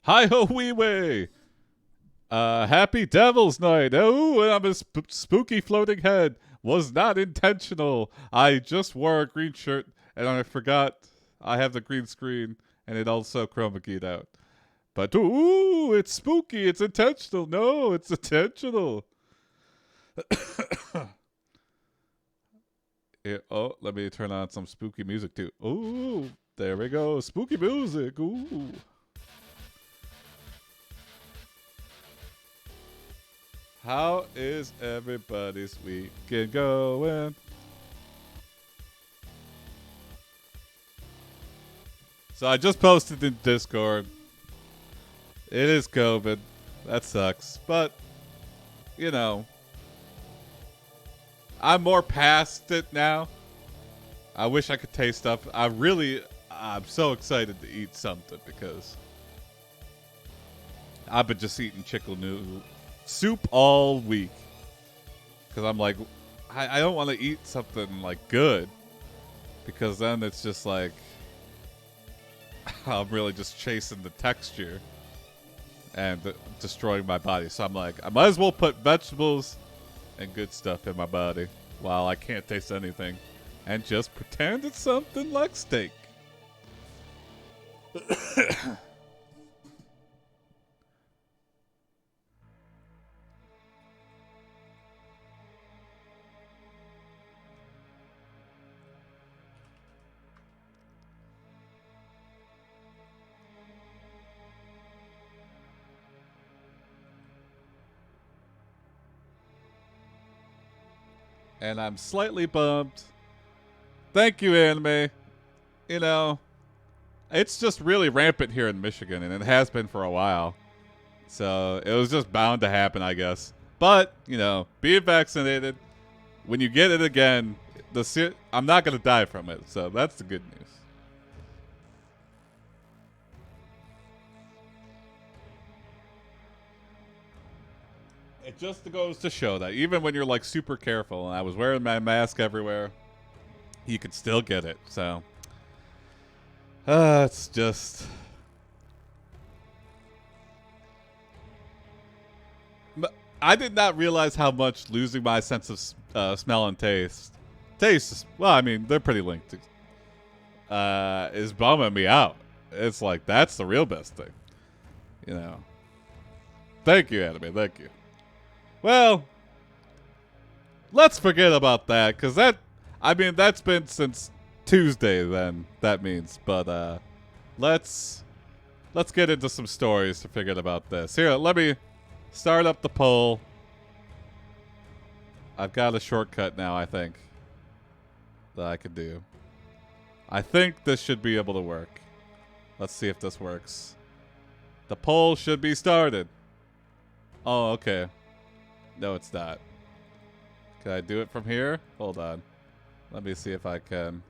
Hi ho wee way. Happy Devil's Night. Oh, and I'm a spooky floating head. Was not intentional. I just wore a green shirt and I forgot I have the green screen and it also chroma keyed out. But ooh, it's spooky. It's intentional. No, it's intentional. Oh, let me turn on some spooky music too. Ooh, there we go. Spooky music. Ooh. How is everybody's weekend going? So I just posted in Discord. It is COVID. That sucks. But, you know, I'm more past it now. I wish I could taste stuff. I'm so excited to eat something because I've been just eating chicken noodle soup all week. Because I'm like, I don't want to eat something like good because then it's just like I'm really just chasing the texture and destroying my body. So I'm like, I might as well put vegetables and good stuff in my body while I can't taste anything and just pretend it's something like steak. And I'm slightly bummed. Thank you, anime. You know, it's just really rampant here in Michigan, and it has been for a while. So it was just bound to happen, I guess. But, being vaccinated, when you get it again, I'm not going to die from it. So that's the good news. It just goes to show that even when you're like super careful, and I was wearing my mask everywhere, you could still get it. So, it's just. I did not realize how much losing my sense of smell and taste, well, I mean, they're pretty linked, is bumming me out. It's like, that's the real best thing. You know. Thank you, anime. Thank you. Well, let's forget about that, because that's been since Tuesday, then, that means. But, let's get into some stories to forget about this. Here, let me start up the poll. I've got a shortcut now, I think, that I could do. I think this should be able to work. Let's see if this works. The poll should be started. Oh, okay. No, it's not. Can I do it from here? Hold on. Let me see if I can.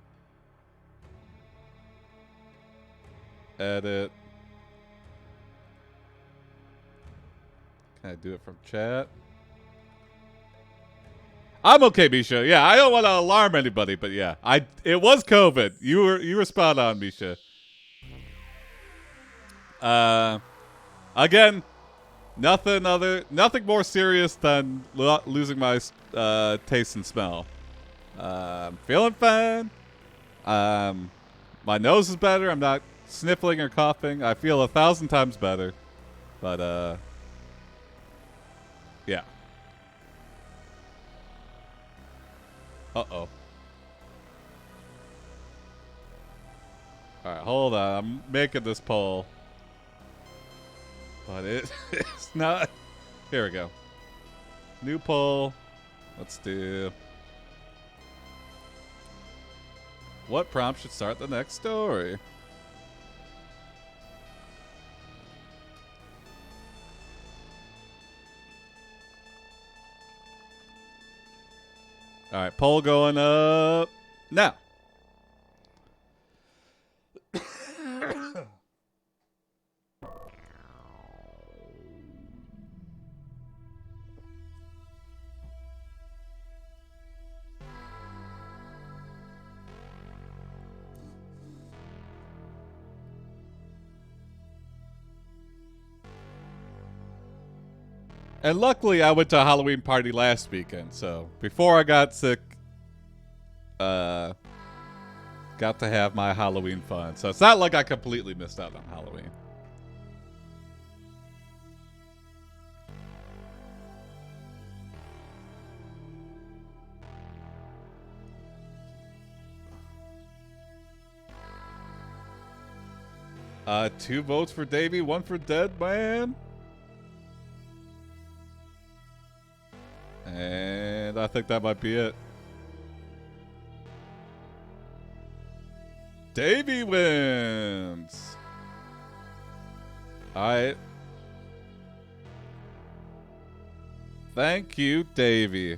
Edit. Can I do it from chat? I'm okay, Misha. Yeah, I don't want to alarm anybody, but yeah, it was COVID. You were spot on, Misha. Again, nothing more serious than losing my taste and smell. I'm feeling fine. My nose is better. I'm not sniffling or coughing. I feel 1,000 times better. But yeah. Uh-oh. All right, hold on. I'm making this poll. But it's not. Here we go. New poll. Let's do. What prompt should start the next story? All right, poll going up now. And luckily, I went to a Halloween party last weekend, so before I got sick, got to have my Halloween fun. So it's not like I completely missed out on Halloween. Two votes for Davey, one for Dead Man. And I think that might be it. Davey wins. Alright. Thank you, Davey.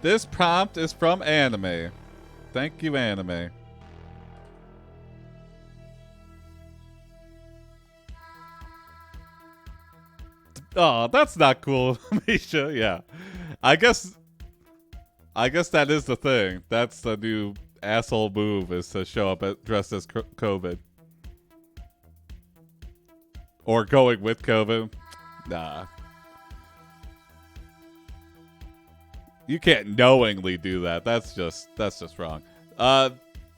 This prompt is from Anime. Thank you, Anime. Oh, that's not cool, Misha. Yeah. I guess that is the thing. That's the new asshole move, is to show up dressed as COVID. Or going with COVID. Nah. You can't knowingly do that. That's just wrong.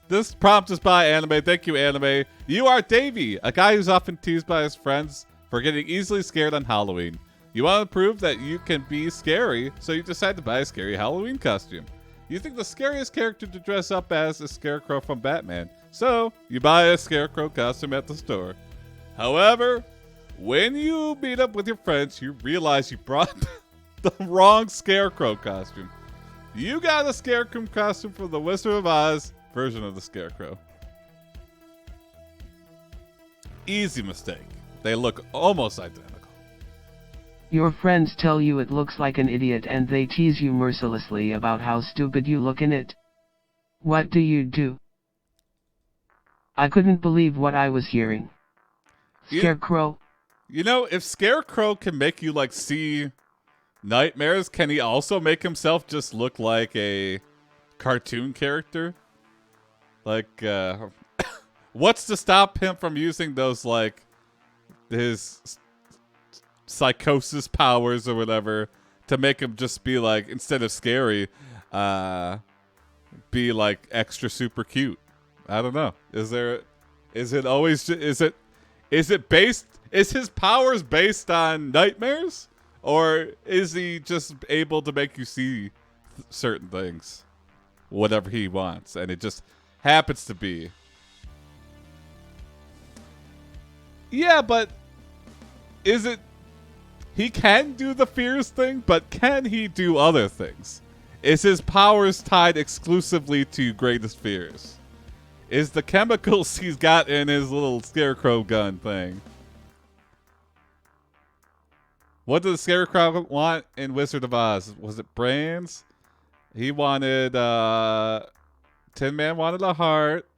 This prompt is by Anime. Thank you, Anime. You are Davey, a guy who's often teased by his friends for getting easily scared on Halloween. You want to prove that you can be scary, so you decide to buy a scary Halloween costume. You think the scariest character to dress up as is Scarecrow from Batman, so you buy a Scarecrow costume at the store. However, when you meet up with your friends, you realize you brought the wrong Scarecrow costume. You got a Scarecrow costume from the Wizard of Oz version of the Scarecrow. Easy mistake. They look almost identical. Your friends tell you it looks like an idiot and they tease you mercilessly about how stupid you look in it. What do? I couldn't believe what I was hearing. Scarecrow? You know, if Scarecrow can make you, like, see nightmares, can he also make himself just look like a cartoon character? Like, what's to stop him from using those, like, his psychosis powers or whatever to make him just be like, instead of scary, be like extra super cute? I don't know. Is his powers based on nightmares, or is he just able to make you see certain things, whatever he wants, and it just happens to be? Yeah, but is it, he can do the fears thing, but can he do other things? Is his powers tied exclusively to greatest fears? Is the chemicals he's got in his little Scarecrow gun thing? What did the Scarecrow want in Wizard of Oz? Was it brains? He wanted, Tin Man wanted a heart.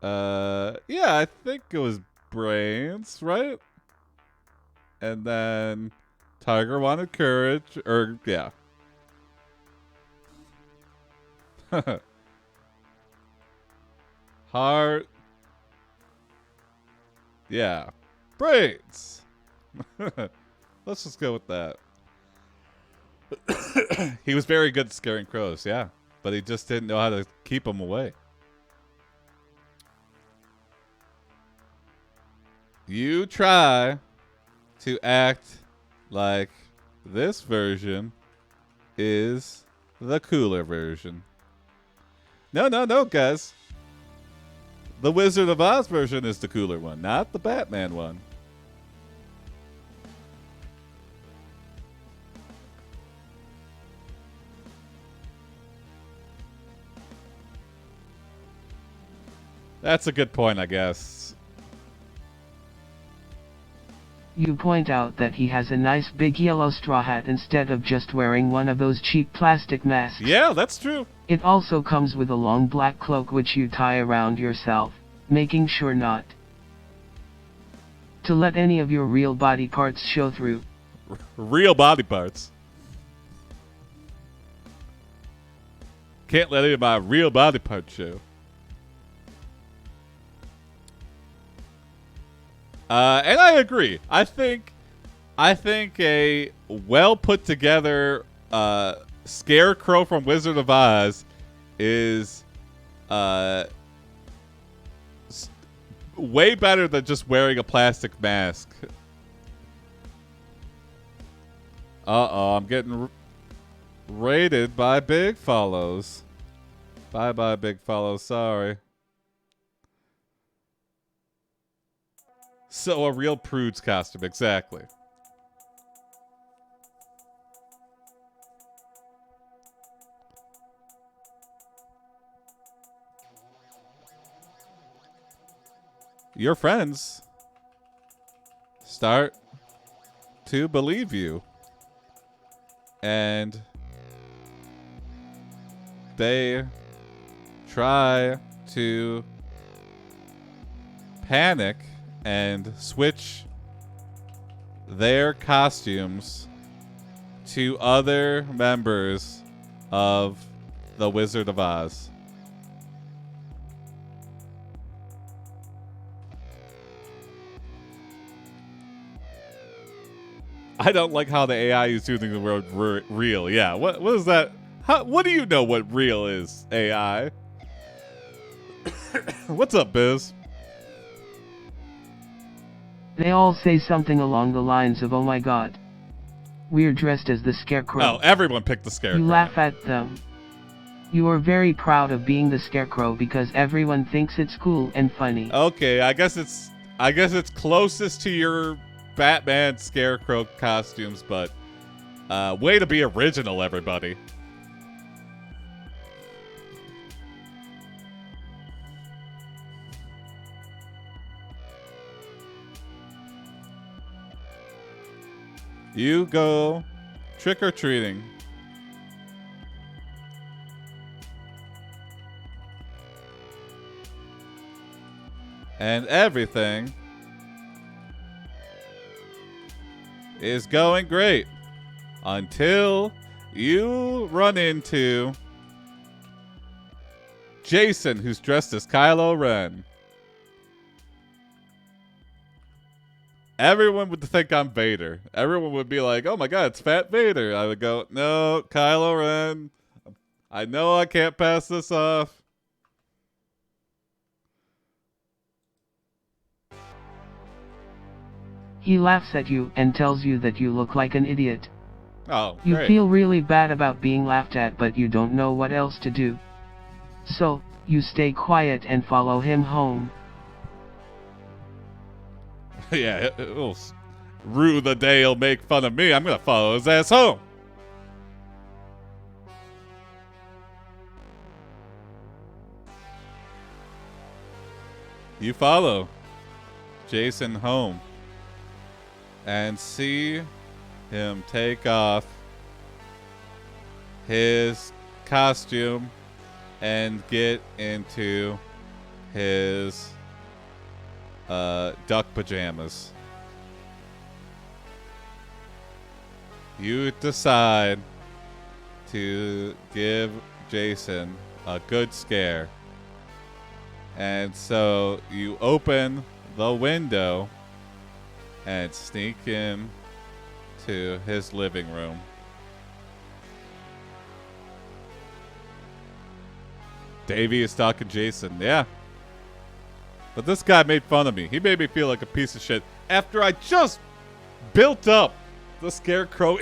Yeah, I think it was brains, right? And then Tiger wanted courage, or yeah. Heart. Yeah. Brains. Let's just go with that. He was very good at scaring crows, yeah. But he just didn't know how to keep them away. You try to act like this version is the cooler version. No, guys. The Wizard of Oz version is the cooler one, not the Batman one. That's a good point, I guess. You point out that he has a nice big yellow straw hat instead of just wearing one of those cheap plastic masks. Yeah, that's true. It also comes with a long black cloak which you tie around yourself, making sure not to let any of your real body parts show through. Real body parts? Can't let any of my real body parts show. And I agree. I think I think a well put together scarecrow from Wizard of Oz is way better than just wearing a plastic mask. Uh-oh, I'm getting raided by big follows. Bye-bye, big follows. Sorry. So a real prude's costume, exactly. Your friends start to believe you. And they try to panic and switch their costumes to other members of the Wizard of Oz. I don't like how the AI is using the word real. Yeah, what is that? What do you know what real is, AI? What's up, Biz? They all say something along the lines of, "Oh my god, we're dressed as the Scarecrow." Oh, everyone picked the Scarecrow. You laugh at them. You are very proud of being the Scarecrow because everyone thinks it's cool and funny. Okay, I guess it's closest to your Batman Scarecrow costumes, but way to be original, everybody. You go trick-or-treating. And everything is going great until you run into Jason, who's dressed as Kylo Ren. Everyone would think I'm Vader. Everyone would be like, "Oh my god, it's Fat Vader." I would go, "No, Kylo Ren. I know I can't pass this off." He laughs at you and tells you that you look like an idiot. Oh, You great. feel really bad about being laughed at, but you don't know what else to do. So, you stay quiet and follow him home. Yeah, it'll rue the day he'll make fun of me. I'm gonna follow his ass home. You follow Jason home and see him take off his costume and get into his duck pajamas. You decide to give Jason a good scare. And so you open the window and sneak in to his living room. Davey is stalking Jason. Yeah. But this guy made fun of me. He made me feel like a piece of shit after I just built up the Scarecrow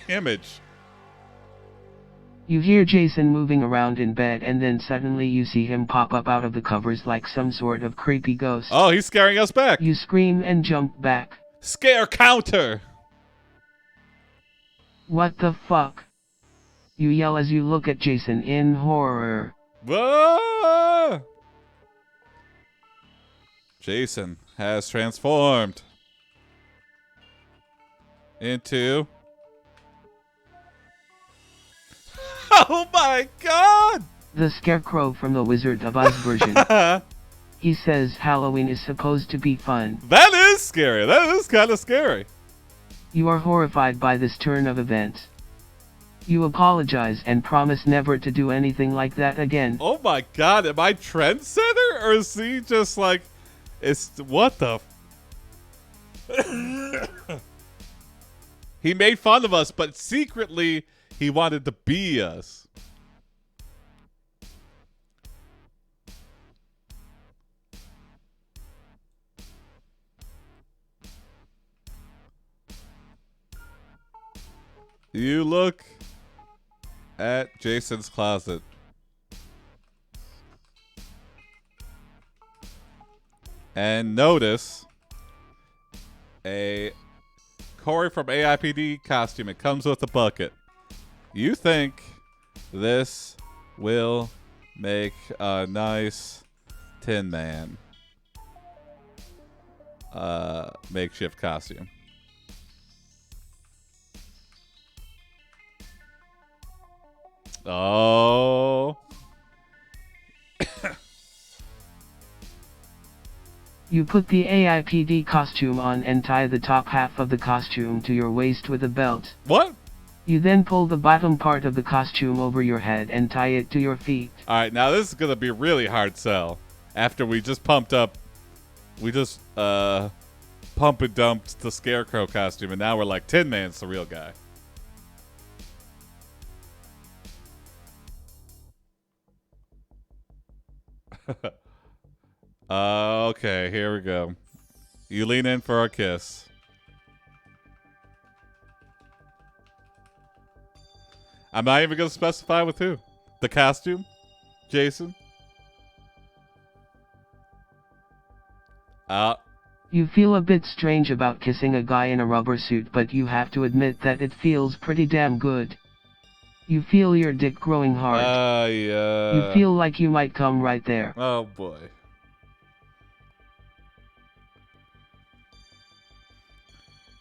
image. You hear Jason moving around in bed and then suddenly you see him pop up out of the covers like some sort of creepy ghost. Oh, he's scaring us back. You scream and jump back. Scare counter. What the fuck? You yell as you look at Jason in horror. Ah! Jason has transformed into... Oh my god! The Scarecrow from the Wizard of Oz version. He says Halloween is supposed to be fun. That is scary. That is kind of scary. You are horrified by this turn of events. You apologize and promise never to do anything like that again. Oh my god, am I trendsetter? Or is he just like... It's... What the... He made fun of us, but secretly he wanted to be us. You look at Jason's closet. And notice a Cory from AiPD costume. It comes with a bucket. You think this will make a nice Tin Man makeshift costume. Oh. You put the AiPD costume on and tie the top half of the costume to your waist with a belt. What? You then pull the bottom part of the costume over your head and tie it to your feet. Alright, now this is going to be a really hard sell. After we just pumped up, we just pump and dumped the Scarecrow costume, and now we're like, Tin Man's the real guy. Okay, here we go. You lean in for a kiss. I'm not even going to specify with who. The costume? Jason? You feel a bit strange about kissing a guy in a rubber suit, but you have to admit that it feels pretty damn good. You feel your dick growing hard. Yeah. You feel like you might come right there. Oh, boy.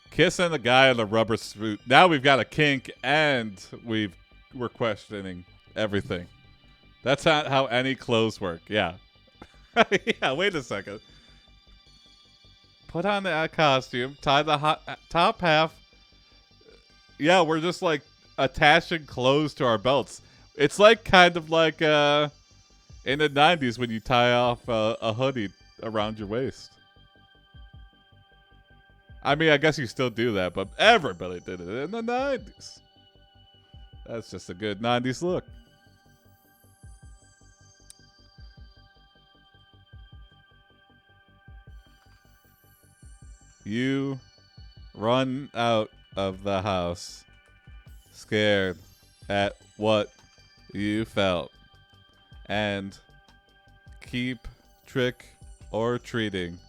Kissing the guy in the rubber suit. Now we've got a kink, and we're questioning everything. That's not how any clothes work. Yeah. Yeah, wait a second. Put on that costume, tie the top half. Yeah, we're just like attaching clothes to our belts. It's like kind of like in the 90s when you tie off a hoodie around your waist. I mean, I guess you still do that, but everybody did it in the 90s. That's just a good 90s look. You run out of the house, scared at what you felt, and keep trick or treating.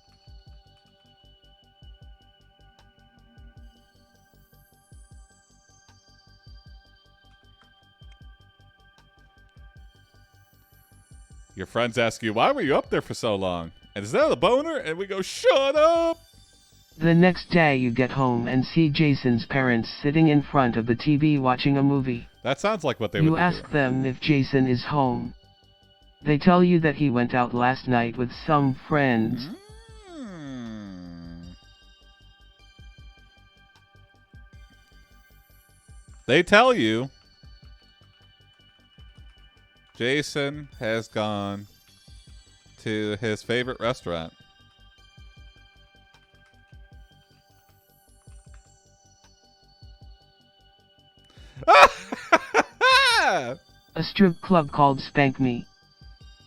Your friends ask you, why were you up there for so long? And is that a boner? And we go, shut up! The next day you get home and see Jason's parents sitting in front of the TV watching a movie. That sounds like what they would do. You ask them if Jason is home. They tell you that he went out last night with some friends. They tell you Jason has gone to his favorite restaurant. A strip club called Spank Me.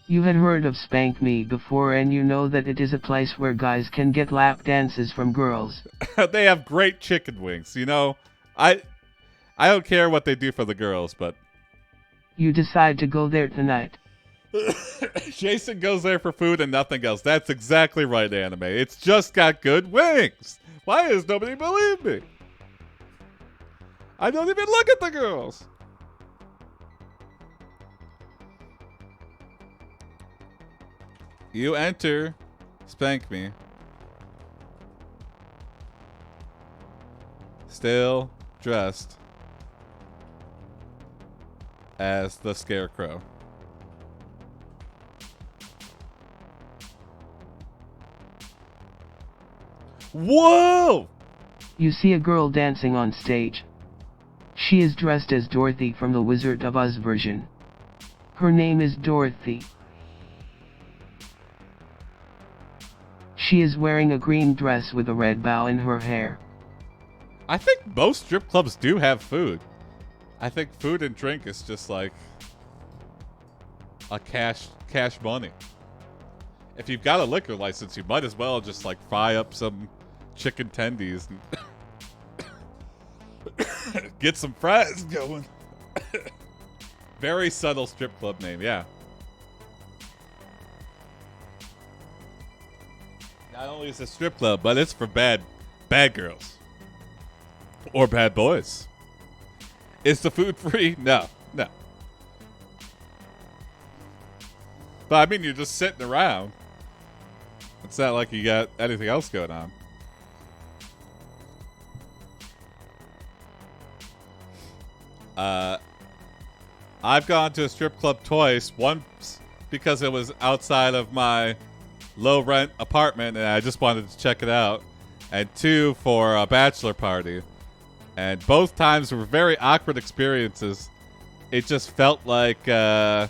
You had heard of Spank Me before, and you know that it is a place where guys can get lap dances from girls. They have great chicken wings. You know, I don't care what they do for the girls, but You decide to go there tonight. Jason goes there for food and nothing else. That's exactly right, anime. It's just got good wings. Why does nobody believe me? I don't even look at the girls. You enter Spank Me. Still dressed as the Scarecrow. Whoa! You see a girl dancing on stage. She is dressed as Dorothy from the Wizard of Oz version. Her name is Dorothy. She is wearing a green dress with a red bow in her hair. I think most strip clubs do have food. I think food and drink is just like a cash money. If you've got a liquor license, you might as well just like fry up some chicken tendies and get some fries going. Very subtle strip club name, yeah. Not only is it a strip club, but it's for bad girls. Or bad boys. Is the food free? No. But I mean, you're just sitting around. It's not like you got anything else going on. I've gone to a strip club twice. Once because it was outside of my low rent apartment and I just wanted to check it out. And 2 for a bachelor party. And both times were very awkward experiences. It just felt like you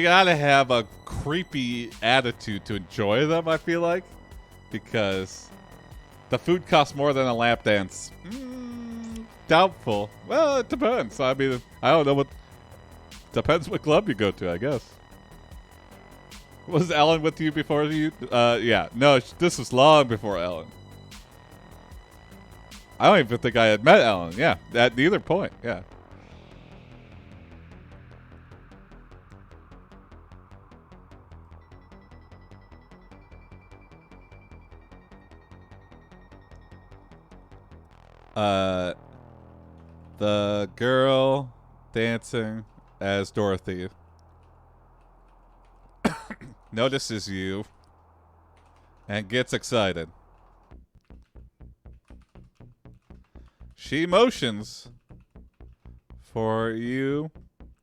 gotta have a creepy attitude to enjoy them, I feel like. Because the food costs more than a lap dance. Doubtful. Well, it depends. I mean, I don't know what... Depends what club you go to, I guess. Was Ellen with you before you? Yeah. No, this was long before Ellen. I don't even think I had met Ellen. Yeah, at neither point. Yeah. The girl dancing as Dorothy notices you and gets excited. She motions for you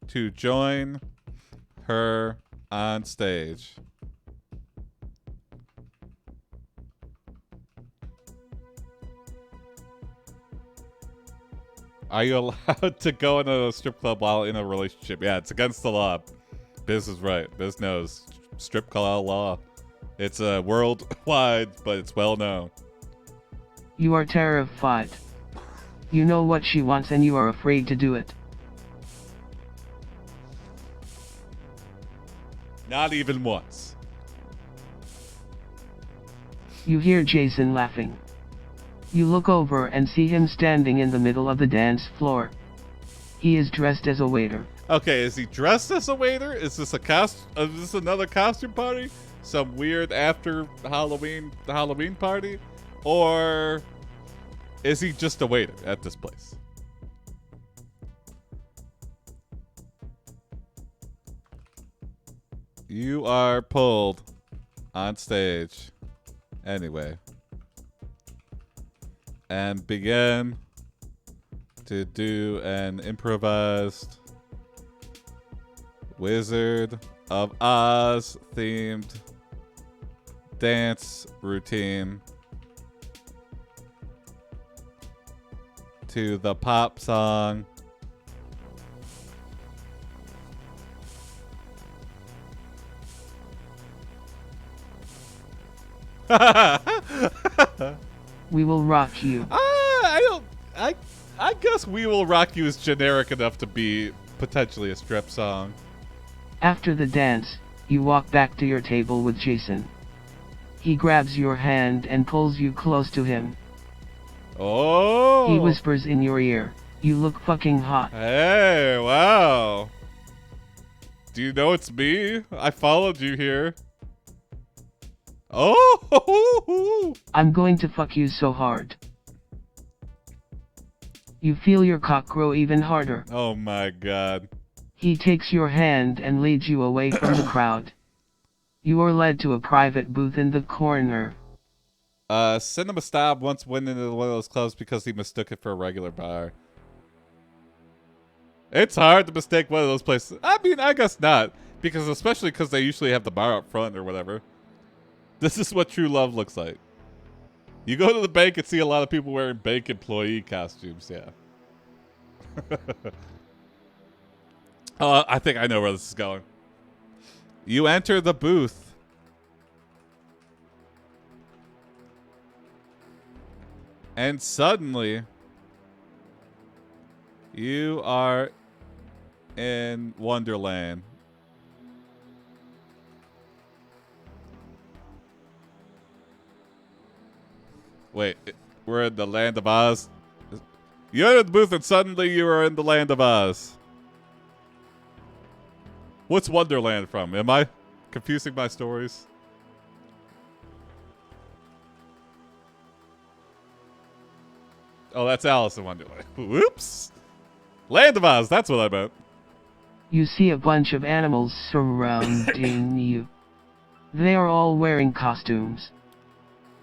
to join her on stage. Are you allowed to go into a strip club while in a relationship? Yeah, it's against the law. Biz is right. Biz knows. Strip club law. It's worldwide, but it's well known. You are terrified. You know what she wants and you are afraid to do it. Not even once. You hear Jason laughing. You look over and see him standing in the middle of the dance floor. He is dressed as a waiter. Okay, is he dressed as a waiter? Is this is this another costume party? Some weird after Halloween party? Or is he just a waiter at this place? You are pulled on stage. Anyway. And begin to do an improvised Wizard of Oz themed dance routine to the pop song We Will Rock You. I guess We Will Rock You is generic enough to be potentially a strip song. After the dance, you walk back to your table with Jason. He grabs your hand and pulls you close to him. Oh! He whispers in your ear, "You look fucking hot." Hey, wow. Do you know it's me? I followed you here. Oh! I'm going to fuck you so hard. You feel your cock grow even harder. Oh my god. He takes your hand and leads you away from the crowd. You are led to a private booth in the corner. Cinema Stab once went into one of those clubs because he mistook it for a regular bar. It's hard to mistake one of those places. I mean, I guess not. Because especially because they usually have the bar up front or whatever. This is what true love looks like. You go to the bank and see a lot of people wearing bank employee costumes, yeah. I think I know where this is going. You enter the booth. And suddenly, you are in Wonderland. Wait, we're in the land of Oz? You're in the booth and suddenly you are in the land of Oz. What's Wonderland from? Am I confusing my stories? Oh, that's Alice in Wonderland. Whoops. Land of Oz, that's what I meant. You see a bunch of animals surrounding you. They are all wearing costumes.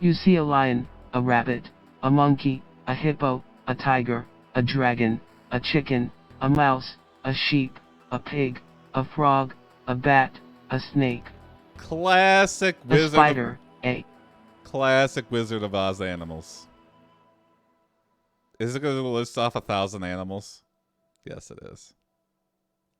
You see a lion, a rabbit, a monkey, a hippo, a tiger, a dragon, a chicken, a mouse, a sheep, a pig, a frog, a bat, a snake, Classic a Wizard spider, a Classic Wizard of Oz animals. Is it going to list off 1,000 animals? Yes, it is.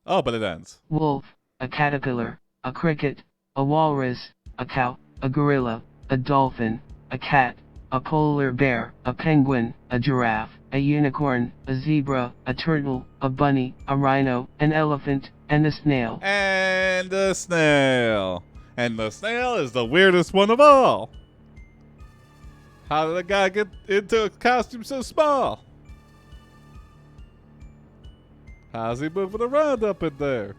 Oh, but it ends. wolf, a caterpillar, a cricket, a walrus, a cow, a gorilla, a dolphin, a cat, a polar bear, a penguin, a giraffe, a unicorn, a zebra, a turtle, a bunny, a rhino, an elephant, and a snail. And the snail. And the snail is the weirdest one of all. How did the guy get into a costume so small? How's he moving around up in there?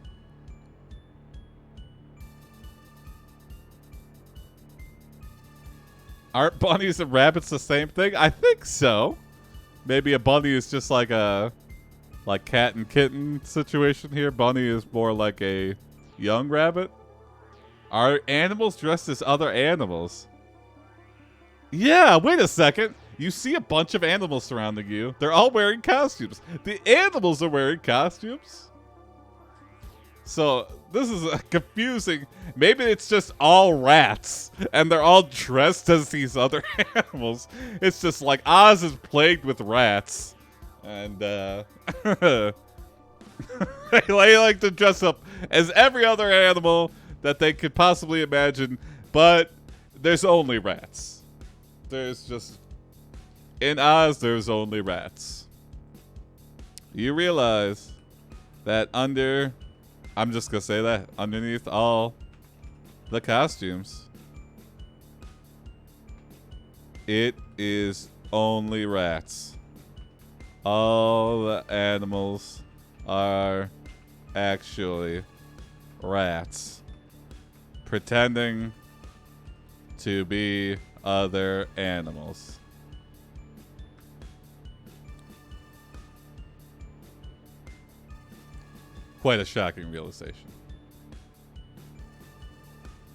Aren't bunnies and rabbits the same thing? I think so. Maybe a bunny is just like a cat and kitten situation here. Bunny is more like a young rabbit. Are animals dressed as other animals? Yeah, wait a second. You see a bunch of animals surrounding you. They're all wearing costumes. The animals are wearing costumes. So this is confusing. Maybe it's just all rats and they're all dressed as these other animals. It's just like Oz is plagued with rats. And they like to dress up as every other animal that they could possibly imagine. But there's only rats. There's just... In Oz, there's only rats. You realize that under... I'm just gonna say that. Underneath all the costumes, it is only rats. All the animals are actually rats. Pretending to be other animals. Quite a shocking realization.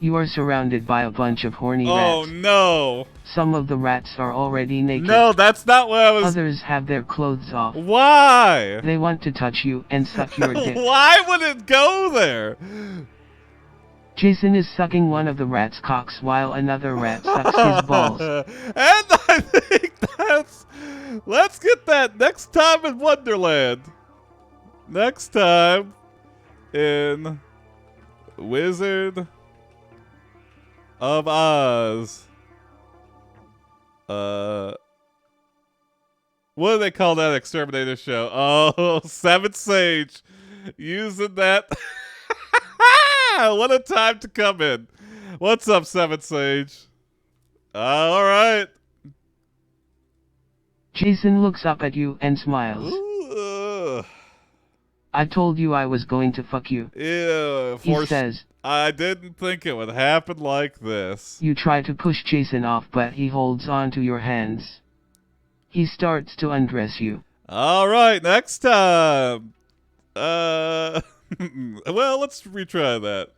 You are surrounded by a bunch of horny rats. Oh no! Some of the rats are already naked. No, that's not what I was... Others have their clothes off. Why? They want to touch you and suck your dick. Why would it go there? Jason is sucking one of the rat's cocks while another rat sucks his balls. And I think that's... Let's get that next time in Wonderland. Next time in Wizard of Oz. What do they call that exterminator show? Oh, Seventh Sage. Using that... What a time to come in. What's up, Seventh Sage? All right. Jason looks up at you and smiles. Ooh, I told you I was going to fuck you. ew, He says. I didn't think it would happen like this. You try to push Jason off, but he holds on to your hands. He starts to undress you. All right, next time. Well, let's retry that.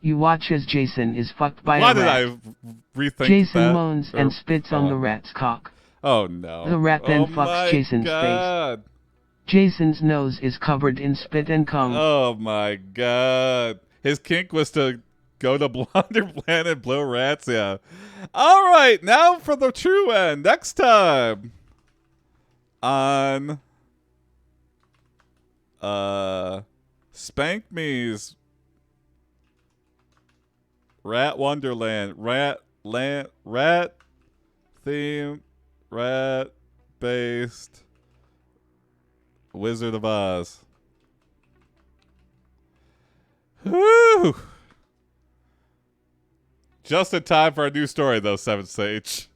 You watch as Jason is fucked by Why a did rat. I rethink Jason that? moans and spits on the rat's cock. Oh no. The rat then Oh fucks my Jason's God. face. Jason's nose is covered in spit and cum. Oh my God. His kink was to go to Blonderland and blow rats, yeah. All right, now for the true end. Next time on Spank Me's Rat Wonderland. Rat theme. Rat based. Wizard of Oz. Whew. Just in time for a new story, though, Seven Sage.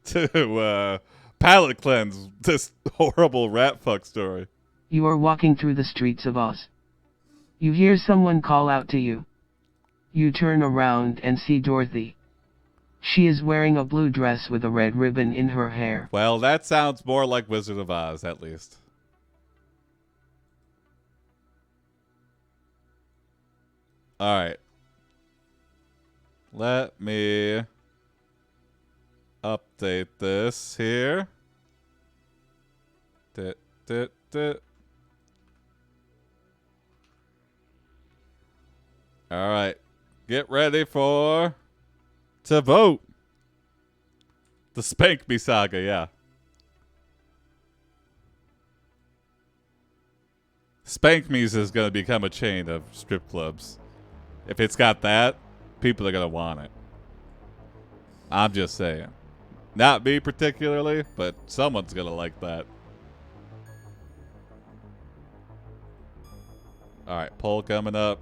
To palate cleanse this horrible rat fuck story. You are walking through the streets of Oz. You hear someone call out to you. You turn around and see Dorothy. She is wearing a blue dress with a red ribbon in her hair. Well, that sounds more like Wizard of Oz, at least. All right. Let me update this here. All right. Get ready to vote. The Spank Me Saga, yeah. Spank Me's is going to become a chain of strip clubs. If it's got that, people are going to want it. I'm just saying. Not me particularly, but someone's going to like that. All right, poll coming up.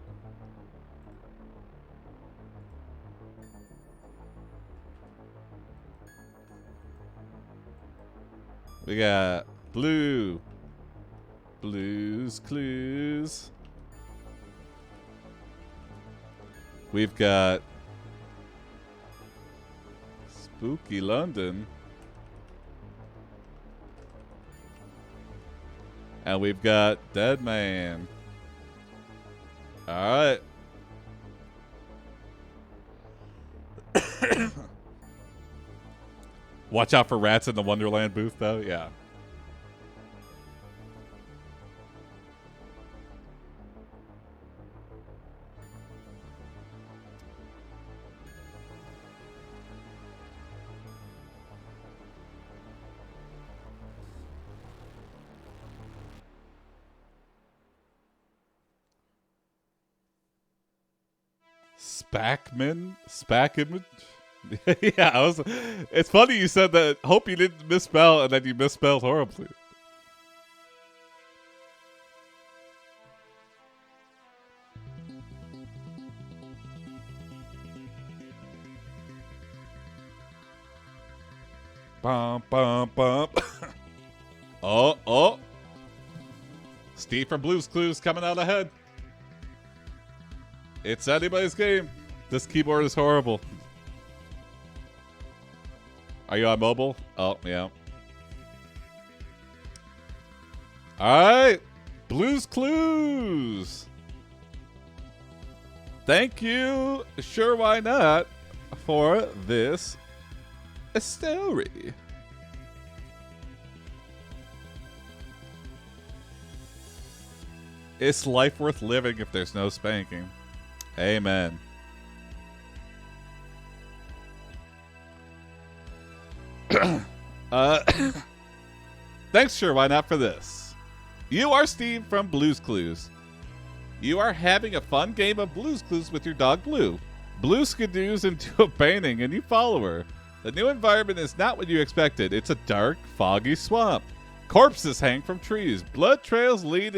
We got Blues Clues. We've got Spooky London. And we've got Dead Man. All right. Watch out for rats in the Wonderland booth, though. Yeah. Spackman? Yeah, it's funny you said that. Hope you didn't misspell, and then you misspelled horribly. Bum, bum, bum. Oh. Steve from Blues Clues coming out ahead. It's anybody's game. This keyboard is horrible. Are you on mobile? Oh, yeah. All right. Blues Clues. Thank you. Sure, why not? For this story. Is life worth living if there's no spanking? Amen. Thanks, sure, why not for this? You are Steve from Blues Clues. You are having a fun game of Blues Clues with your dog Blue. Blue skidoos into a painting and you follow her. The new environment is not what you expected. It's a dark, foggy swamp. Corpses hang from trees. Blood trails lead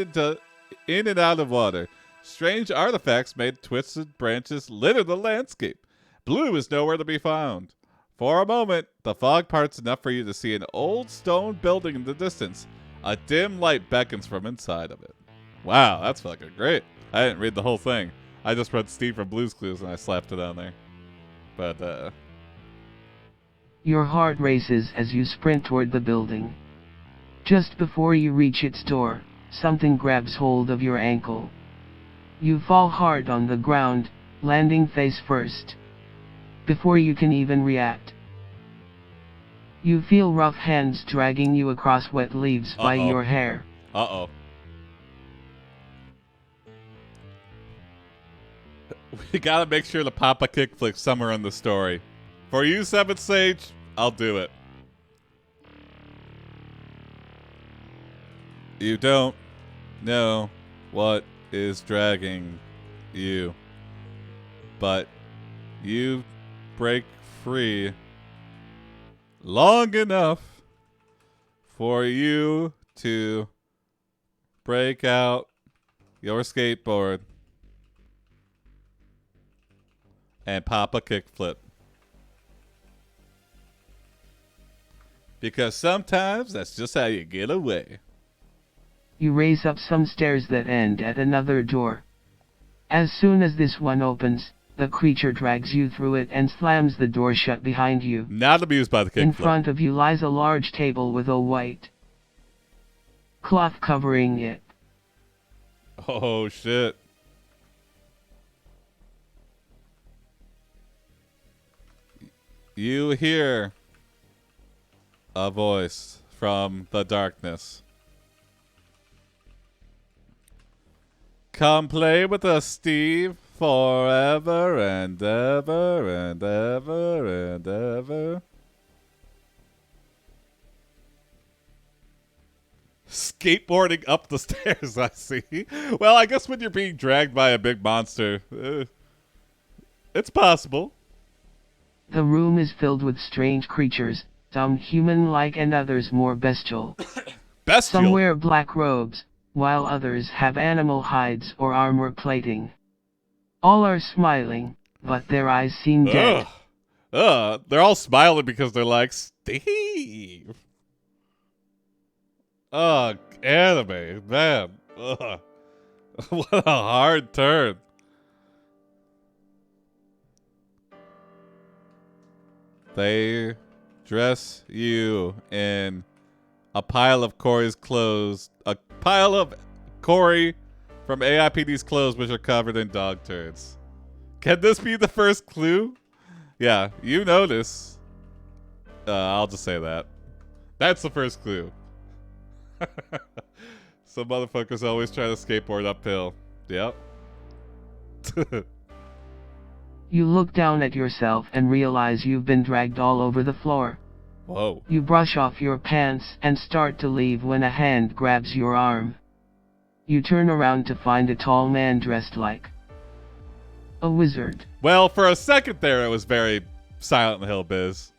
in and out of water. Strange artifacts made of twisted branches litter the landscape. Blue is nowhere to be found. For a moment, the fog parts enough for you to see an old stone building in the distance. A dim light beckons from inside of it. Wow, that's fucking great. I didn't read the whole thing. I just read Steve from Blues Clues and I slapped it on there. But, Your heart races as you sprint toward the building. Just before you reach its door, something grabs hold of your ankle. You fall hard on the ground, landing face first. Before you can even react, you feel rough hands dragging you across wet leaves by your hair. Uh-oh. We gotta make sure to pop a kickflip somewhere in the story. For you, Seven Sage, I'll do it. You don't know what is dragging you, but You break free long enough for you to break out your skateboard and pop a kickflip. Because sometimes that's just how you get away. You race up some stairs that end at another door. As soon as this one opens, the creature drags you through it and slams the door shut behind you. Not amused by the kickflip. In front of you lies a large table with a white cloth covering it. Oh, shit. You hear a voice from the darkness. Come play with us, Steve, forever and ever and ever and ever. Skateboarding up the stairs, I see. Well, I guess when you're being dragged by a big monster, it's possible. The room is filled with strange creatures, some human-like and others more bestial. Bestial? Some wear black robes, while others have animal hides or armor plating. All are smiling, but their eyes seem dead. They're all smiling because they're like, Steve. Ugh, anime, man. Ugh. What a hard turn. They dress you in a pile of Cory's clothes. A pile of Cory from AiPD's clothes, which are covered in dog turds. Can this be the first clue? Yeah, you notice. I'll just say that. That's the first clue. Some motherfuckers always try to skateboard uphill. Yep. You look down at yourself and realize you've been dragged all over the floor. Whoa. You brush off your pants and start to leave when a hand grabs your arm. You turn around to find a tall man dressed like a wizard. Well, for a second there, it was very Silent Hill biz.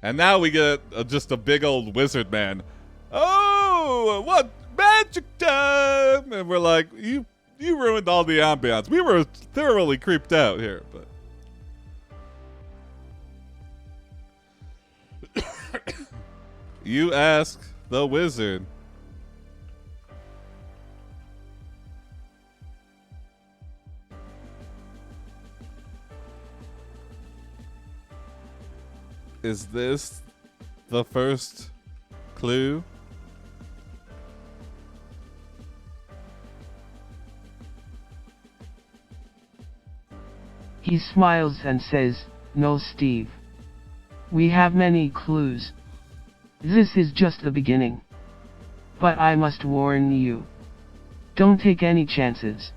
And now we get just a big old wizard man. Oh, what magic time! And we're like, you ruined all the ambiance. We were thoroughly creeped out here, but... You ask the wizard. Is this the first clue? He smiles and says, "No, Steve. We have many clues. This is just the beginning. But I must warn you. Don't take any chances.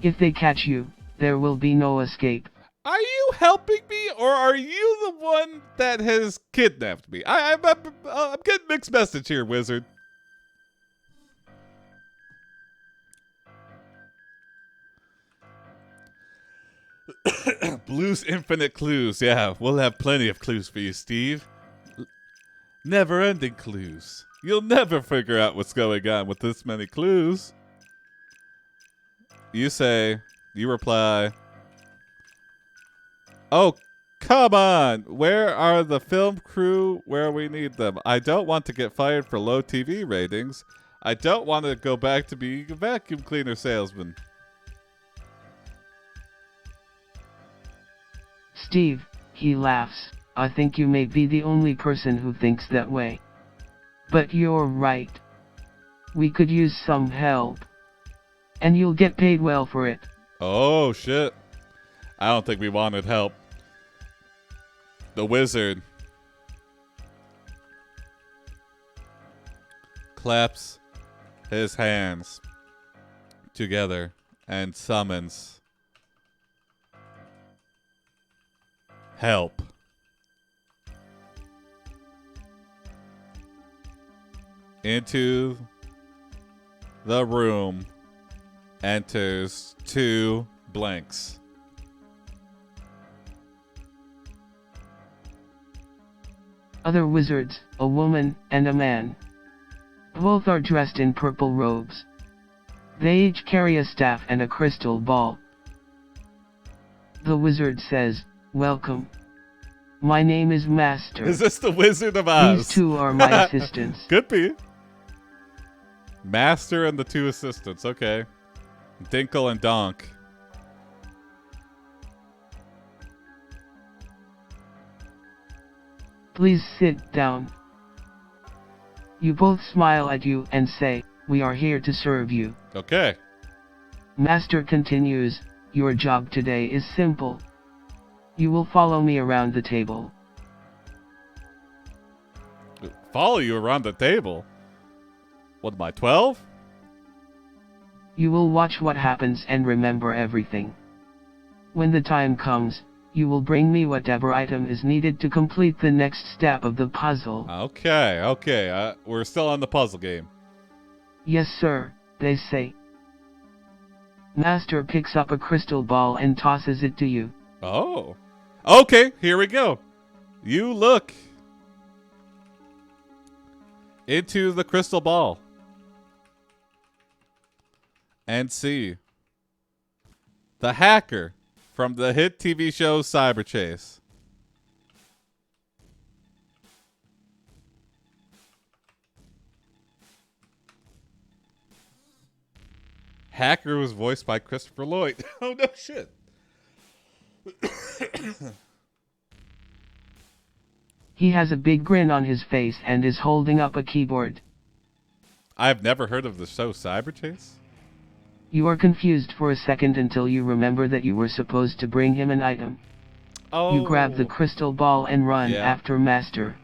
If they catch you, there will be no escape." Are you helping me, or are you the one that has kidnapped me? I'm getting mixed message here, wizard. Blue's infinite clues. Yeah, we'll have plenty of clues for you, Steve. Never-ending clues. You'll never figure out what's going on with this many clues. You reply, "Oh, come on. Where are the film crew where we need them? I don't want to get fired for low TV ratings. I don't want to go back to being a vacuum cleaner salesman." "Steve," he laughs, "I think you may be the only person who thinks that way. But you're right. We could use some help. And you'll get paid well for it." Oh, shit. I don't think we wanted help. The wizard claps his hands together and summons help. Into the room enters two blanks. Other wizards, a woman and a man. Both are dressed in purple robes. They each carry a staff and a crystal ball. The wizard says, "Welcome. My name is Master. Is this the Wizard of Oz? These two are my assistants." Could be. Master and the two assistants. Okay. Dinkle and Donk. "Please sit down." You both smile at you and say, "We are here to serve you." Okay. Master continues, "Your job today is simple. You will follow me around the table. Follow you around the table? What am I, 12? You will watch what happens and remember everything. When the time comes, you will bring me whatever item is needed to complete the next step of the puzzle." Okay. We're still on the puzzle game. "Yes, sir," they say. Master picks up a crystal ball and tosses it to you. Oh. Okay, here we go. You look into the crystal ball and see the hacker from the hit TV show Cyber Chase. Hacker was voiced by Christopher Lloyd. Oh, no shit. He has a big grin on his face and is holding up a keyboard. I've never heard of the show Cyber Chase. You are confused for a second until you remember that you were supposed to bring him an item. Oh. You grab the crystal ball and run after Master.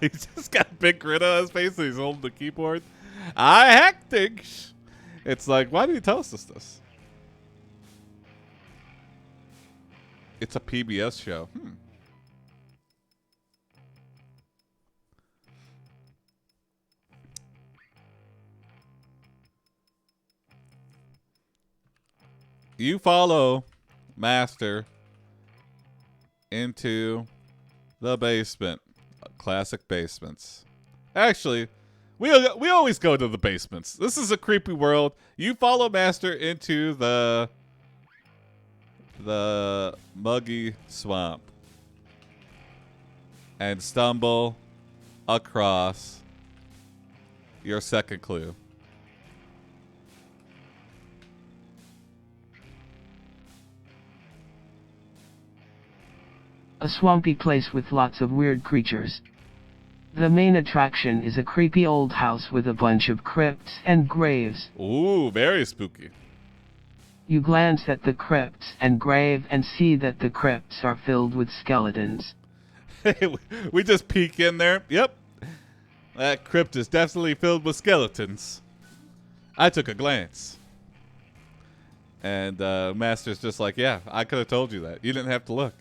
He just got a big grin on his face and he's holding the keyboard. I hacked things. It's like, why do you tell us this? It's a PBS show. You follow Master into the basement. Classic basements. Actually, we always go to the basements. This is a creepy world. You follow Master into the muggy swamp and stumble across your second clue. A swampy place with lots of weird creatures. The main attraction is a creepy old house with a bunch of crypts and graves. Ooh, very spooky. You glance at the crypts and grave and see that the crypts are filled with skeletons. We just peek in there. Yep. That crypt is definitely filled with skeletons. I took a glance. And Master's just like, yeah, I could have told you that. You didn't have to look.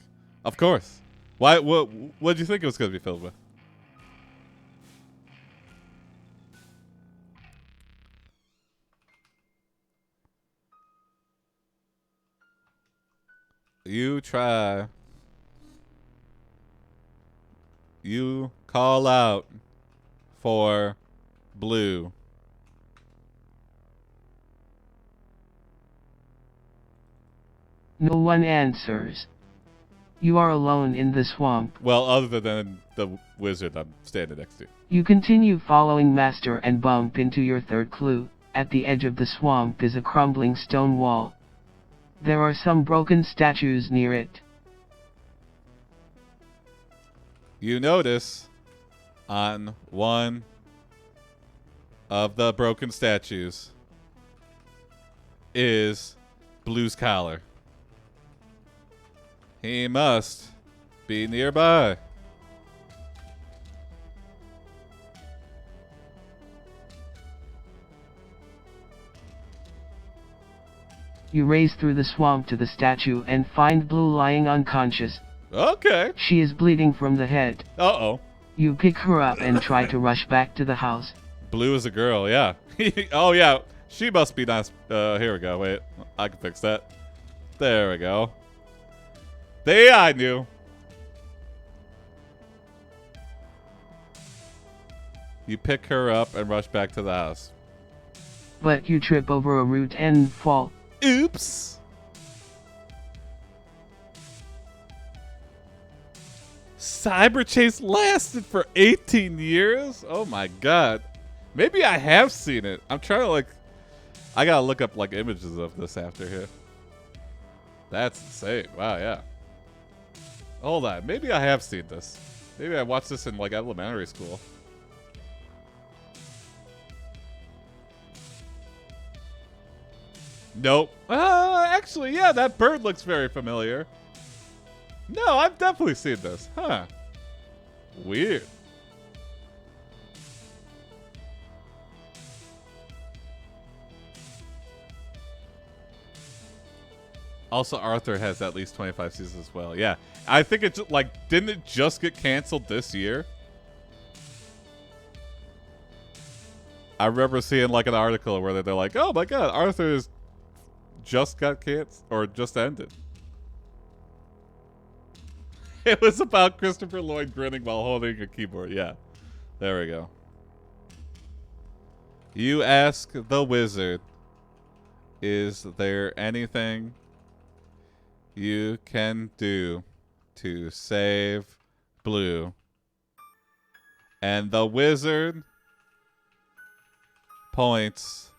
Of course. Why? What did you think it was going to be filled with? You try. You call out for blue. No one answers. You are alone in the swamp. Well, other than the wizard I'm standing next to. You continue following Master and bump into your third clue. At the edge of the swamp is a crumbling stone wall. There are some broken statues near it. You notice on one of the broken statues is Blue's collar. He must be nearby. You race through the swamp to the statue and find Blue lying unconscious. Okay. She is bleeding from the head. Uh-oh. You pick her up and try to rush back to the house. Blue is a girl, yeah. Oh, yeah. She must be nice. Here we go. Wait. I can fix that. There we go. The AI knew. You pick her up and rush back to the house. But you trip over a root and fall. Oops. Cyber Chase lasted for 18 years? Oh my god. Maybe I have seen it. I'm trying to like... I gotta look up like images of this after here. That's insane. Wow, yeah. Hold on. Maybe I have seen this. Maybe I watched this in like elementary school. Nope. Actually, yeah, that bird looks very familiar. No, I've definitely seen this. Huh. Weird. Also, Arthur has at least 25 seasons as well. Yeah. I think it's like, didn't it just get canceled this year? I remember seeing like an article where they're like, oh my god, Arthur's just got canceled or just ended. It was about Christopher Lloyd grinning while holding a keyboard. Yeah. There we go. You ask the wizard, is there anything you can do to save Blue? And the wizard points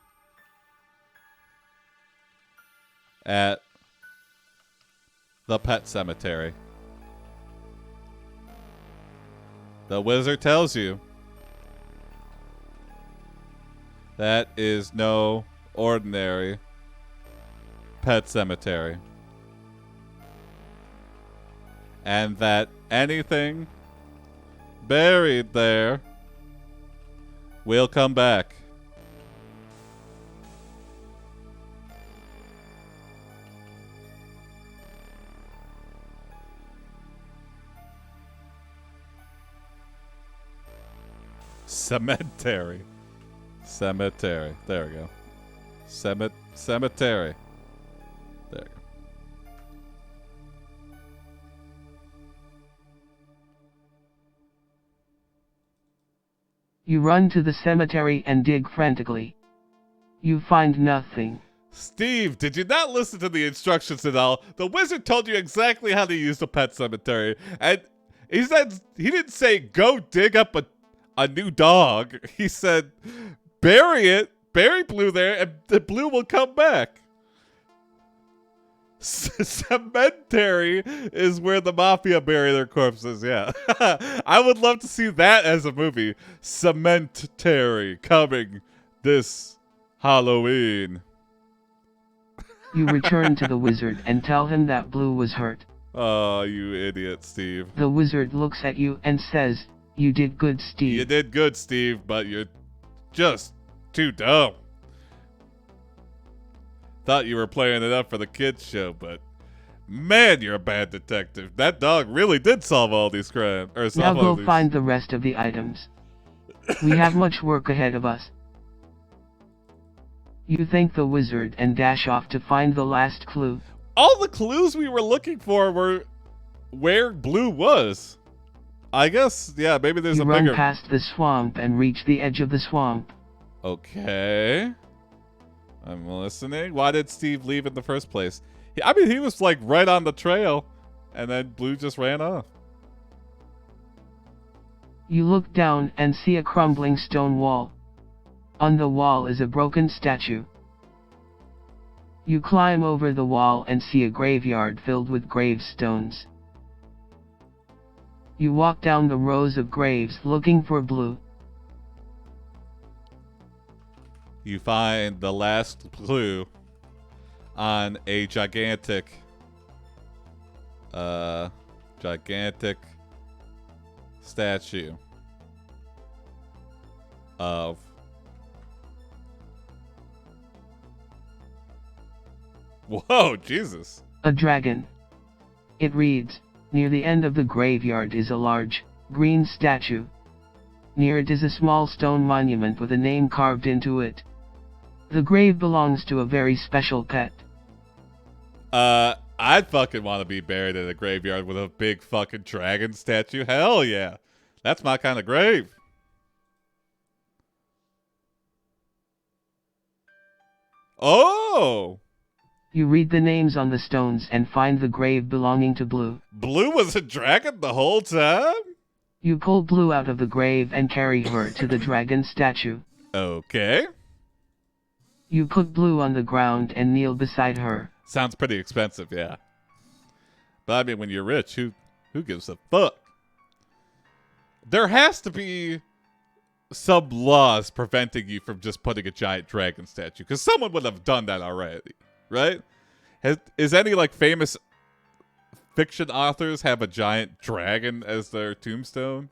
at the pet cemetery. The wizard tells you that is no ordinary pet cemetery. And that anything buried there will come back. Cemetery. Cemetery. There we go. Cemetery. There we go. You run to the cemetery and dig frantically. You find nothing. Steve, did you not listen to the instructions at all? The wizard told you exactly how to use the pet cemetery. And he didn't say go dig up a new dog. He said bury it, bury Blue there, and the Blue will come back. Cemetery is where the mafia bury their corpses, yeah. I would love to see that as a movie. Cemetery coming this Halloween. You return to the wizard and tell him that Blue was hurt. Oh, you idiot, Steve. The wizard looks at you and says, you did good, Steve. You did good, Steve, but you're just too dumb. Thought you were playing it up for the kids show, but man, you're a bad detective. That dog really did solve all these crimes. Now go find the rest of the items. We have much work ahead of us. You thank the wizard and dash off to find the last clue. All the clues we were looking for were where Blue was. I guess, yeah, maybe there's a bigger... You run past the swamp and reach the edge of the swamp. Okay. I'm listening. Why did Steve leave in the first place? He was like right on the trail, and then Blue just ran off. You look down and see a crumbling stone wall. On the wall is a broken statue. You climb over the wall and see a graveyard filled with gravestones. You walk down the rows of graves looking for Blue. You find the last clue on a gigantic statue of whoa, Jesus. A dragon. It reads, near the end of the graveyard is a large, green statue. Near it is a small stone monument with a name carved into it. The grave belongs to a very special pet. I'd fucking want to be buried in a graveyard with a big fucking dragon statue. Hell yeah. That's my kind of grave. Oh! You read the names on the stones and find the grave belonging to Blue. Blue was a dragon the whole time? You pull Blue out of the grave and carry her to the dragon statue. Okay. You put Blue on the ground and kneel beside her. Sounds pretty expensive, yeah. But I mean, when you're rich, who gives a fuck? There has to be some laws preventing you from just putting a giant dragon statue, because someone would have done that already, right? Is any like famous fiction authors have a giant dragon as their tombstone?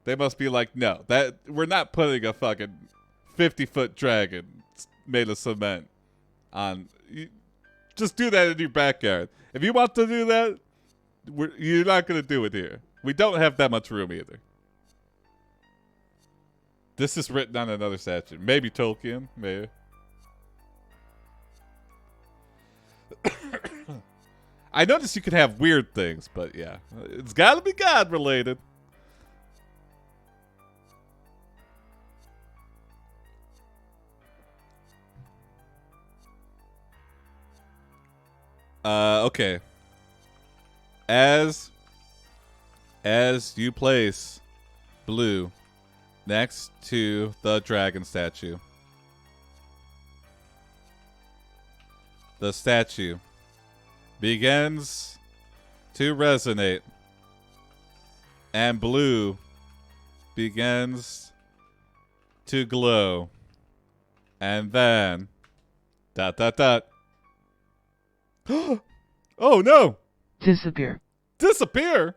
They must be like, no, that we're not putting a fucking 50-foot dragon made of cement on. Just do that in your backyard. If you want to do that, you're not going to do it here. We don't have that much room either. This is written on another statue. Maybe Tolkien. Maybe. I noticed you could have weird things, but yeah. It's got to be God related. Okay. As you place Blue next to the dragon statue, the statue begins to resonate, and Blue begins to glow, and then dot dot dot. Oh no! Disappear. Disappear?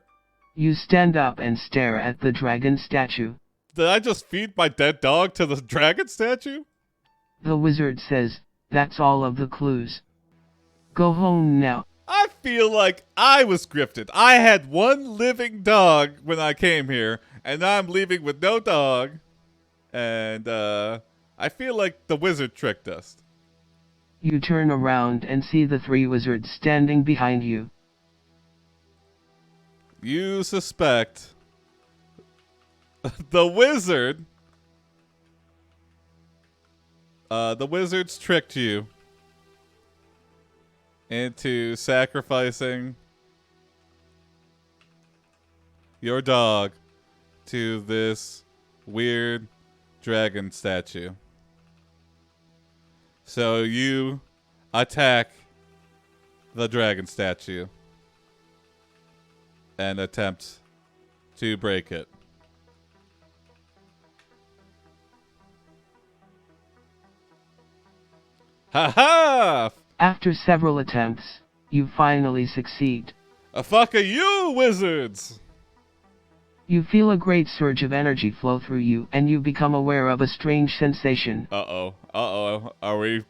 You stand up and stare at the dragon statue. Did I just feed my dead dog to the dragon statue? The wizard says, that's all of the clues. Go home now. I feel like I was grifted. I had one living dog when I came here, and now I'm leaving with no dog. And I feel like the wizard tricked us. You turn around and see the three wizards standing behind you. You suspect the wizard. The wizards tricked you into sacrificing your dog to this weird dragon statue. So you attack the dragon statue and attempt to break it. Ha ha! After several attempts, you finally succeed. A fuck are you, wizards! You feel a great surge of energy flow through you, and you become aware of a strange sensation. Uh-oh. Uh-oh. Are we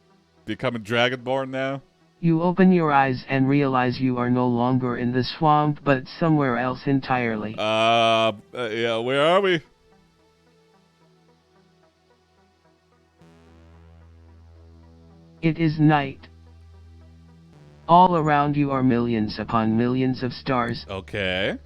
becoming Dragonborn now? You open your eyes and realize you are no longer in the swamp, but somewhere else entirely. Yeah, where are we? It is night. All around you are millions upon millions of stars. Okay.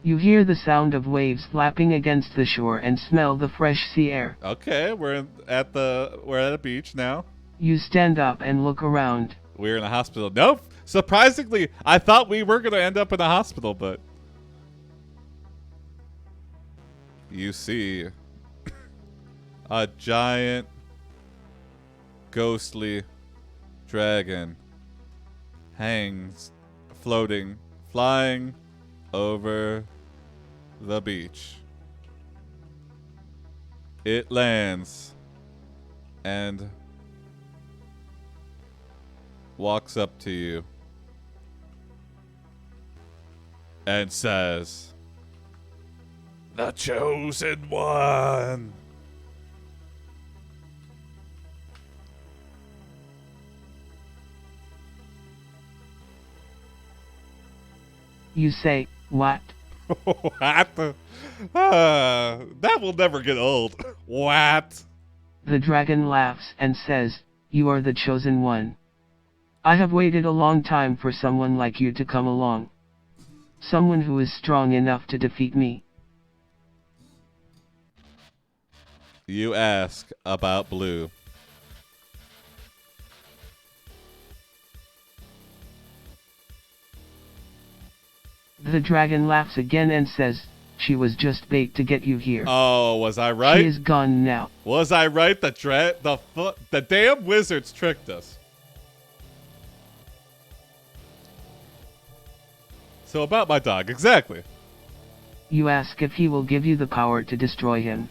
You hear the sound of waves lapping against the shore and smell the fresh sea air. Okay, we're at a beach now. You stand up and look around. We're in a hospital. Nope. Surprisingly, I thought we were going to end up in a hospital, but you see a giant ghostly dragon hangs, floating, flying over the beach. It lands and walks up to you and says, "The chosen one." You say, what? What? That will never get old. What? The dragon laughs and says, you are the chosen one. I have waited a long time for someone like you to come along. Someone who is strong enough to defeat me. You ask about Blue. The dragon laughs again and says, she was just bait to get you here. Oh, was I right? She is gone now. Was I right? The damn wizards tricked us. So about my dog, exactly. You ask if he will give you the power to destroy him.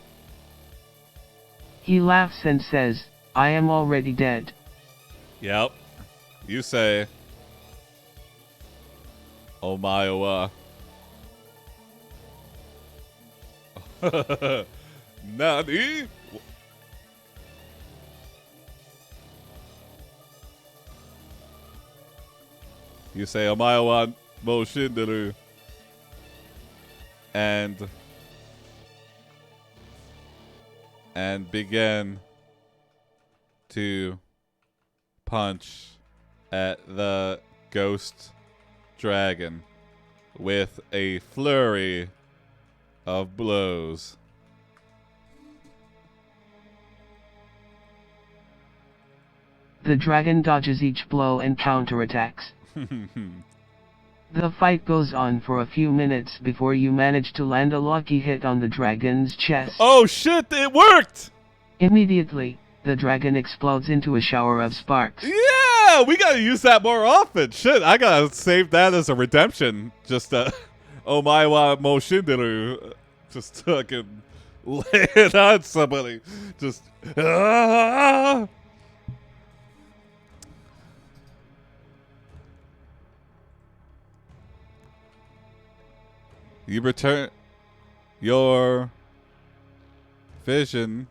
He laughs and says, I am already dead. Yep. You say, oh my, Nani? You say, Omaewa mo shinderu. And begin to punch at the ghost dragon with a flurry of blows. The dragon dodges each blow and counterattacks. The fight goes on for a few minutes before you manage to land a lucky hit on the dragon's chest. Oh shit, it worked! Immediately, the dragon explodes into a shower of sparks. Yeah, we gotta use that more often. Shit, I gotta save that as a redemption. Just, Omaewa mo shinderu. Just fucking lay it on somebody. Just, ah! You return your vision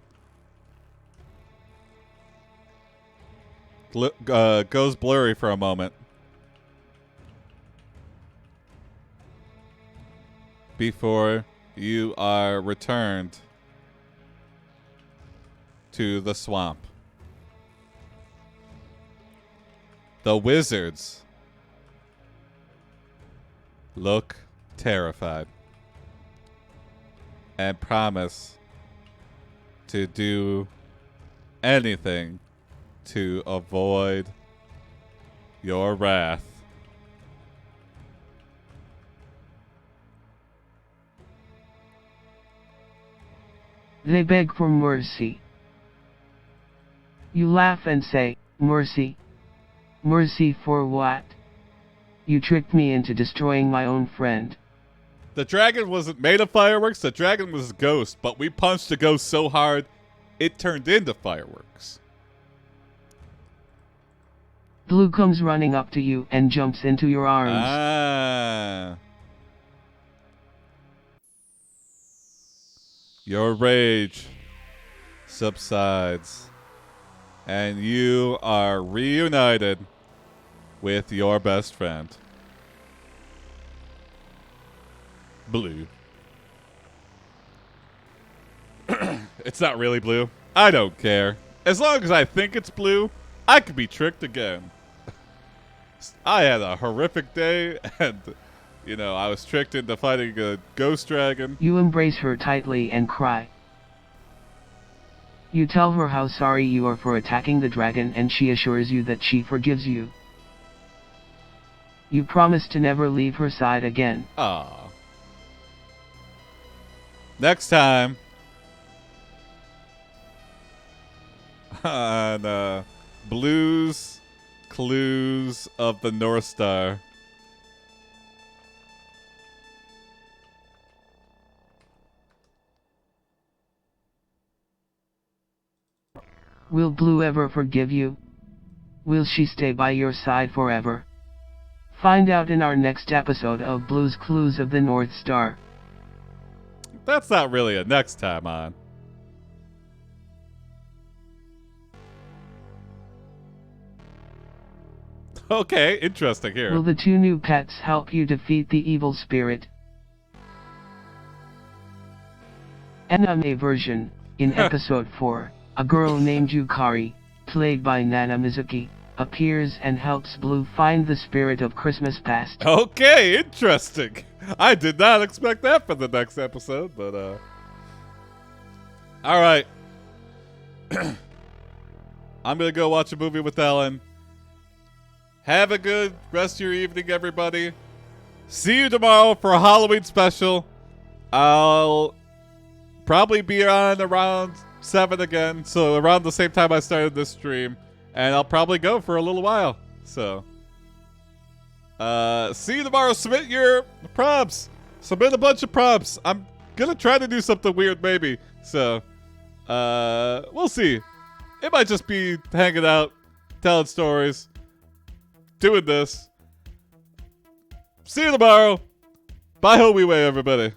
goes blurry for a moment before you are returned to the swamp. The wizards look terrified and promise to do anything to avoid your wrath. They beg for mercy. You laugh and say, mercy? Mercy for what? You tricked me into destroying my own friend. The dragon wasn't made of fireworks, the dragon was a ghost, but we punched the ghost so hard, it turned into fireworks. Blue comes running up to you and jumps into your arms. Ah. Your rage subsides, and you are reunited with your best friend, Blue. It's not really blue. I don't care. As long as I think it's blue, I could be tricked again. I had a horrific day, and, you know, I was tricked into fighting a ghost dragon. You embrace her tightly and cry. You tell her how sorry you are for attacking the dragon, and she assures you that she forgives you. You promise to never leave her side again. Aww. Next time on Blues Clues of the North Star. Will Blue ever forgive you? Will she stay by your side forever? Find out in our next episode of Blues Clues of the North Star. That's not really a next time on. Okay, interesting here. Will the two new pets help you defeat the evil spirit? Anime version, in episode 4, a girl named Cory, played by Nana Mizuki, appears and helps Blue find the spirit of Christmas past. Okay, interesting. I did not expect that for the next episode, but all right. I'm gonna go watch a movie with Ellen. Have a good rest of your evening, everybody. See you tomorrow for a Halloween special. I'll probably be on around 7 again, so around the same time I started this stream, and I'll probably go for a little while. So, see you tomorrow. Submit your prompts. Submit a bunch of prompts. I'm gonna try to do something weird, maybe. So, we'll see. It might just be hanging out, telling stories, doing this. See you tomorrow. Bye, Howie Way, everybody.